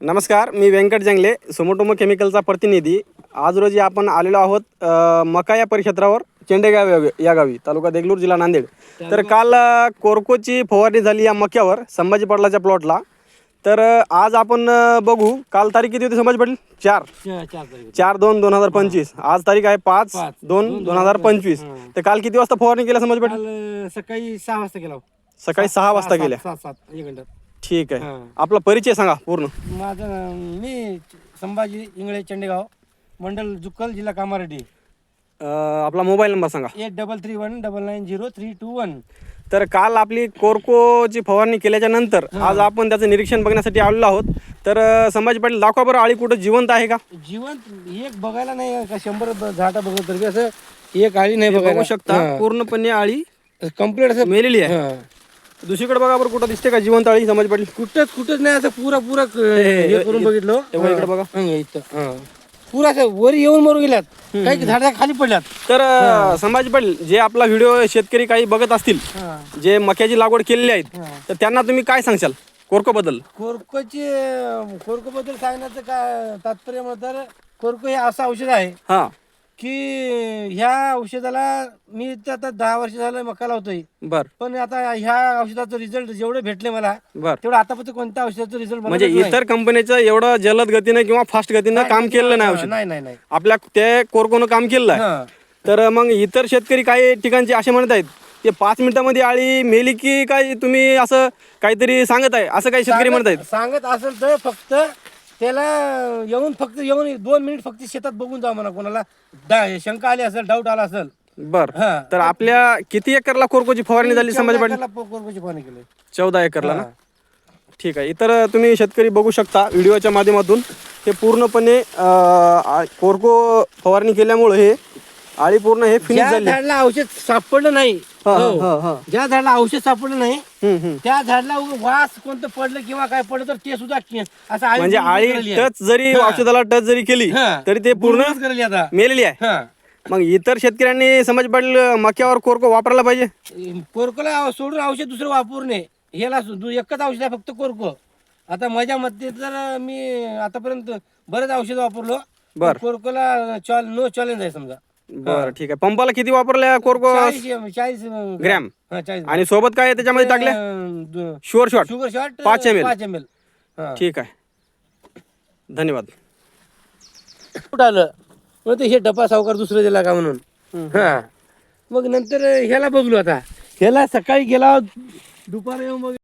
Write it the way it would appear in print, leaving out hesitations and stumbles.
नमस्कार, मी व्यंकट जंगले, सुमोटोमो केमिकलचा प्रतिनिधी. आज रोजी आपण आलेलो आहोत मका या परिक्षेत्रावर, चेंडेगाव या गावी, तालुका देगलूर, जिल्हा नांदेड. तर काल कोरकोची फवारणी झाली या मक्यावर संभाजी पाटलाच्या प्लॉटला. तर आज आपण बघू, काल तारीख किती होती संभाजी पाटील? 4/2/2025. आज तारीख आहे 5/2/2025. तर काल किती वाजता फवारणी केल्या संभाजी पाटील? सकाळी 6 वाजता गेला. सकाळी 6 वाजता गेल्या. 7 1 घंटा. ठीक आहे. आपला परिचय सांगा पूर्ण. मी संभाजी इंगळे, चेंडेगाव, मंडल जुक्कल, जिल्हा कामारेड्डी. आपला मोबाईल नंबर सांगा. 8331990321. तर काल आपली कोरकोची फवारणी केल्याच्या नंतर आज आपण त्याचं निरीक्षण बघण्यासाठी आलेलो आहोत. तर संभाजी पाटील, दाखवा बरं आळी कुठं जिवंत आहे का? जिवंत एक बघायला नाही का, 100 झाडा बघत तरी असं एक आळी नाही बघू शकता. पूर्णपणे आळी कम्प्लीट असं मेलेली आहे. दुसरीकडे बघा बरं, कुठं दिसते का जिवंत आळी संभाजी पाटील? कुठंच नाही, असं पुरा हे करून बघितलं. इकडे बघा, इथं पुरा असं वर येऊन मरून गेल्यात, काही झाडा खाली पडल्यात. तर संभाजी पाटील, जे आपला व्हिडिओ शेतकरी काही बघत असतील, जे मक्याची लागवड केलेली आहेत, तर त्यांना तुम्ही काय सांगशाल कोरको बद्दल? कोरको बद्दल सांगण्याचं काय तात्पर्य म्हणतात, कोरको हे असं औषध आहे हा की ह्या औषधाला मी तर आता 10 वर्ष झालं मका लावतोय. बर पण आता ह्या औषधाचं रिझल्ट जेवढे भेटले मला, बर तेवढं आतापर्यंत कोणत्या औषधाचं रिझल्ट म्हणजे इतर कंपनीचं एवढं जलद गतीनं किंवा फास्ट गतीनं काम केलं नाही औषध. नाही. आपल्या ते कोरकोनं काम केलं आहे. तर मग इतर शेतकरी काही ठिकाणचे असे म्हणत आहेत, ते 5 मिनिटांमध्ये आळी मेली की काय, तुम्ही असं काहीतरी सांगत आहे, असं काही शेतकरी म्हणत आहेत? सांगत असेल तर फक्त त्याला येऊन 2 मिनिट फक्त शेतात बघून जा म्हणा. कोणाला शंका आली असेल, डाऊट आला असेल. बर. तर आपल्या किती एकरला कोरकोची फवारणी झाली संभाजी पाटील? कोरकोची फवारणी केली 14 एकरला ना? ठीक आहे. इतर तुम्ही शेतकरी बघू शकता व्हिडिओच्या माध्यमातून. हे पूर्णपणे कोरको फवारणी केल्यामुळे हे आळी पूर्ण हे फिनिश ज्या झाली. झाडाला औषध सापडलं नाही, ज्या झाडाला औषध सापडलं नाही, त्या झाडाला वास कोणतं पडलं किंवा काय पडलं तर ते सुद्धा असं म्हणजे आळी टच जरी औषधाला टच जरी केली तरी ते पूर्ण मेलेली आहे. मग इतर शेतकऱ्यांनी संभाजी पाटील मक्यावर कोरको वापरायला पाहिजे? कोरकोला सोडून औषध दुसरं वापरू नये. ह्याला एकच औषध आहे फक्त कोरको. आता माझ्या मते तर मी आतापर्यंत बरेच औषध वापरलो. बर. कोरकोला नो चॅलेंज आहे समजा. बरं, ठीक आहे. पंपाला किती वापरल्या कोरको? 40 ग्रॅम. 40. आणि सोबत काय त्याच्यामध्ये टाकले? Sugar shot sugar shot 5 ml. 5 ml. ठीक आहे, धन्यवाद. कुठं आलं मग हे डबा सावकार दुसरं दिला का म्हणून. मग नंतर ह्याला बघलो. आता ह्याला सकाळी गेला, दुपारी येऊन